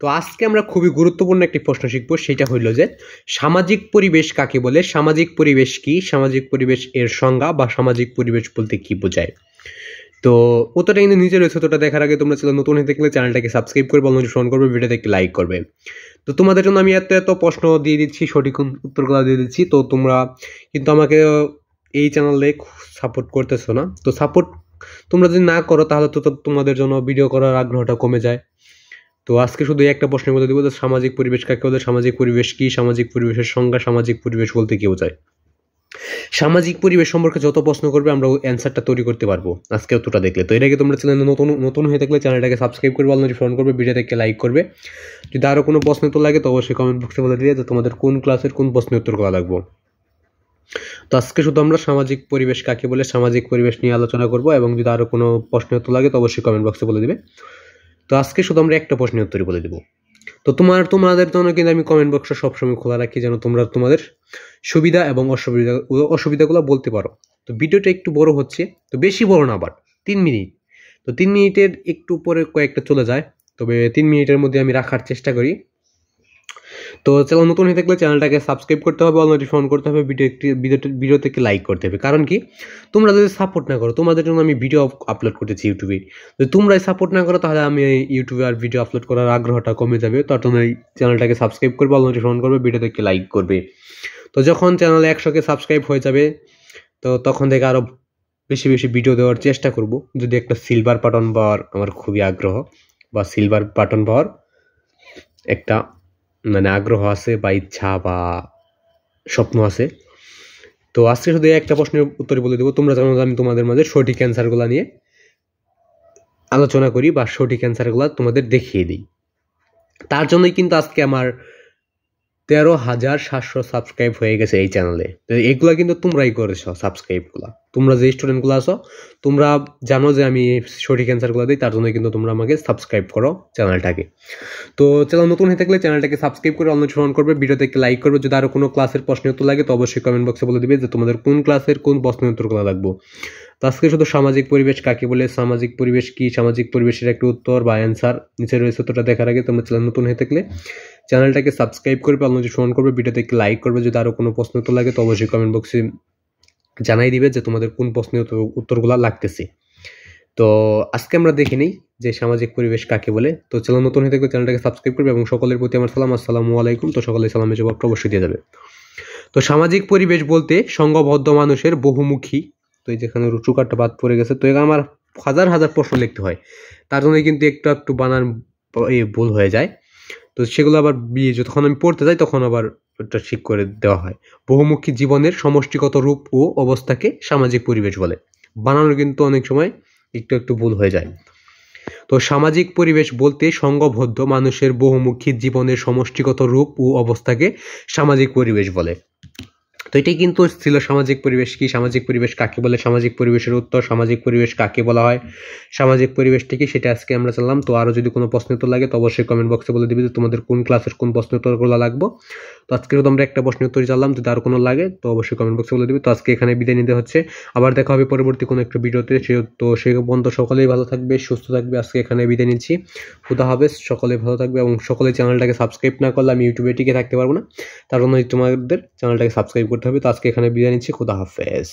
তো আজকে আমরা খুবই গুরুত্বপূর্ণ একটি প্রশ্ন শিখব, সেটা হইল যে সামাজিক পরিবেশ কাকে বলে, সামাজিক পরিবেশ কি, সামাজিক পরিবেশ এর সংজ্ঞা বা সামাজিক পরিবেশ বলতে কি বোঝায়। তো উত্তরটা কিন্তু নিচে রয়েছে। তোটা দেখার আগে তোমরা চ্যানেল নতুন হয়ে থাকলে চ্যানেলটাকে সাবস্ক্রাইব করবে, নোটিফিকেশন করবে, ভিডিওতে একটি লাইক করবে। তো তোমাদের জন্য আমি এত প্রশ্ন দিয়ে দিচ্ছি, সঠিক উত্তরগুলো দিয়ে দিচ্ছি। তো তোমরা কিন্তু আমাকে এই চ্যানেলে সাপোর্ট করতেছো না। তো সাপোর্ট তোমরা যদি না করো তাহলে তো তোমাদের জন্য ভিডিও করার আগ্রহটা কমে যায়। তো আজকে শুধু একটা প্রশ্নের মধ্যে দিব যে সামাজিক পরিবেশ কাকে বলে, সামাজিক পরিবেশ কি, সামাজিক পরিবেশের সংজ্ঞা, সামাজিক পরিবেশ বলতে কি বোঝায়। সামাজিক পরিবেশ সম্পর্কে যত প্রশ্ন করবে আমরা অ্যান্সারটা তৈরি করতে পারবো আজকে উত্তরটা দেখলে। তো এর আগে তোমরা চ্যানেলে নতুন হয়ে থাকলে চ্যানেলটাকে সাবস্ক্রাইব করবে, নোটিফিকেশন করবে, ভিডিওটাকে লাইক করবে। যদি আরও কোনো প্রশ্ন উত্তর লাগে তো অবশ্যই কমেন্ট বক্সে বলে দিয়ে যে তোমাদের কোন ক্লাসের কোন প্রশ্নের উত্তর করা লাগবে। তো আজকে শুধু আমরা সামাজিক পরিবেশ কাকে বলে, সামাজিক পরিবেশ নিয়ে আলোচনা করবো, এবং যদি আরও কোনো প্রশ্নের উত্তর লাগে তো অবশ্যই কমেন্ট বক্সে বলে দিবে। তো আজকে শুধু আমরা একটা প্রশ্নের উত্তরই বলে দেবো। তো তোমাদের জন্য কিন্তু আমি কমেন্ট বক্সটা সবসময় খোলা রাখি, যেন তোমরা তোমাদের সুবিধা এবং অসুবিধাগুলো বলতে পারো। তো ভিডিওটা একটু বড় হচ্ছে, তো বেশি বড় না, আবার 3 মিনিট। তো 3 মিনিটের একটু পরে কয়েকটা চলে যায়, তবে 3 মিনিটের মধ্যে আমি রাখার চেষ্টা করি। তো চ্যানেল নতুন হয়ে থাকলে চ্যানেলটাকে সাবস্ক্রাইব করতে হবে, নোটিফিকেশন করতে হবে, ভিডিওতে লাইক করতে হবে। কারণ কি, তোমরা যদি সাপোর্ট না করো, তোমাদের জন্য আমি ভিডিও আপলোড করতেছি ইউটিউবে, যদি তোমরাই সাপোর্ট না করো তাহলে আমি ইউটিউবে আর ভিডিও আপলোড করার আগ্রহটা কমে যাবে। তার জন্য এই চ্যানেলটাকে সাবস্ক্রাইব করবে, নোটিফিকেশন করবে, ভিডিওতে লাইক করবে। তো যখন চ্যানেলে 100কে সাবস্ক্রাইব হয়ে যাবে তো তখন থেকে আরও বেশি বেশি ভিডিও দেওয়ার চেষ্টা করব। যদি একটা সিলভার বাটন পাওয়ার আমার খুবই আগ্রহ, বা সিলভার বাটন পাওয়ার একটা আগ্রহ আছে, বা ইচ্ছা বা স্বপ্ন আছে। তো আজকে শুধু একটা প্রশ্নের উত্তর বলে দেবো। তোমরা জানো আমি তোমাদের মাঝে সঠিক অ্যান্সারগুলো নিয়ে আলোচনা করি, বা সঠিক অ্যান্সারগুলো তোমাদের দেখিয়ে দিই। তার জন্যই কিন্তু আজকে আমার 13,700 সাবস্ক্রাইব হয়ে গেছে এই চ্যানেলে। তো এগুলা কিন্তু তোমরাই করেছো সাবস্ক্রাইবগুলো। তোমরা যে স্টুডেন্টগুলো আছো তোমরা জানো যে আমি সঠিক অ্যান্সারগুলো দিই, তার জন্য কিন্তু তোমরা আমাকে সাবস্ক্রাইব করো চ্যানেলটাকে। তো চ্যানেল নতুন হয়ে থাকলে চ্যানেলটাকে সাবস্ক্রাইব করে নোটিফিকেশন করবে, ভিডিওতে একটি লাইক করবে। যদি আরও কোনো ক্লাসের প্রশ্নের উত্তর লাগে তো অবশ্যই কমেন্ট বক্সে বলে দিবে যে তোমাদের কোন ক্লাসের কোন প্রশ্নের উত্তরগুলো লাগবে। তো আজকে শুধু সামাজিক পরিবেশ কাকে বলে, সামাজিক পরিবেশ কি, সামাজিক পরিবেশের একটা উত্তর বা অ্যান্সার নিচে রয়েছে। উত্তরটা দেখার আগে তোমরা চ্যানেল নতুন হয়ে থাকলে চ্যানেলটাকে সাবস্ক্রাইব করবে, নোটিফিকেশন করবে, ভিডিওতে একটি লাইক করবে। যদি আরও কোনো প্রশ্ন উত্তর লাগে তো অবশ্যই কমেন্ট বক্সে জানাই দিবে যে তোমাদের কোন প্রশ্নের উত্তরগুলো লাগতেছে। তো আজকে আমরা দেখে নিই যে সামাজিক পরিবেশ কাকে বলে। তো চ্যানেল নতুন হয়ে থাকলে চ্যানেলটাকে সাবস্ক্রাইব করবে, এবং সকলের প্রতি আমার সালাম, আসসালামু আলাইকুম। তো সকলের সালামের জবাব অবশ্যই দিয়ে যাবে। তো সামাজিক পরিবেশ বলতে সংঘবদ্ধ মানুষের বহুমুখী, তো এই যেখানে রুচুকারটা বাদ পড়ে গেছে, তো এখানে আমার হাজার হাজার প্রশ্ন লিখতে হয়, তার জন্য কিন্তু একটু বানান ভুল হয়ে যায়। তো সেগুলো আবার যখন আমি পড়তে যাই তখন আবার ওটা ঠিক করে দেওয়া হয়। বহুমুখী জীবনের সমষ্টিগত রূপ ও অবস্থাকে সামাজিক পরিবেশ বলে। বানানো কিন্তু অনেক সময় একটু ভুল হয়ে যায়। তো সামাজিক পরিবেশ বলতে সংঘবদ্ধ মানুষের বহুমুখী জীবনের সমষ্টিগত রূপ ও অবস্থাকে সামাজিক পরিবেশ বলে। তো এটাই কিন্তু ছিল সামাজিক পরিবেশ কি, সামাজিক পরিবেশ কাকে বলে, সামাজিক পরিবেশের উত্তর, সামাজিক পরিবেশ কাকে বলা হয়, সামাজিক পরিবেশটি কি, সেটা আজকে আমরা জানলাম। তো আরও যদি কোনো প্রশ্ন উত্তর লাগে তো অবশ্যই কমেন্ট বক্সে বলে দিবে যে তোমাদের কোন ক্লাসের কোন প্রশ্ন উত্তরগুলো লাগবে। তো আজকে যদি আমরা একটা প্রশ্ন উত্তর জানলাম, যদি আরও কোনো লাগে তো অবশ্যই কমেন্ট বক্সে বলে দিবে। তো আজকে এখানে বিদায় নিতে হচ্ছে, আবার দেখা হবে পরবর্তী কোনো একটা ভিডিওতে। তো সেই পর্যন্ত সকলেই ভালো থাকবে, সুস্থ থাকবে। আজকে এখানে বিদায় নিচ্ছি, খুদা হাফেজ। সকলে ভালো থাকবে, এবং সকলে চ্যানেলটাকে সাবস্ক্রাইব না করলে আমি ইউটিউবে টিকে থাকতে পারবো না, তার জন্য তোমাদের চ্যানেলটাকে সাবস্ক্রাইব করতে হবে। তো আজকে এখানে বিদায় নিচ্ছি, খুদা হাফেজ।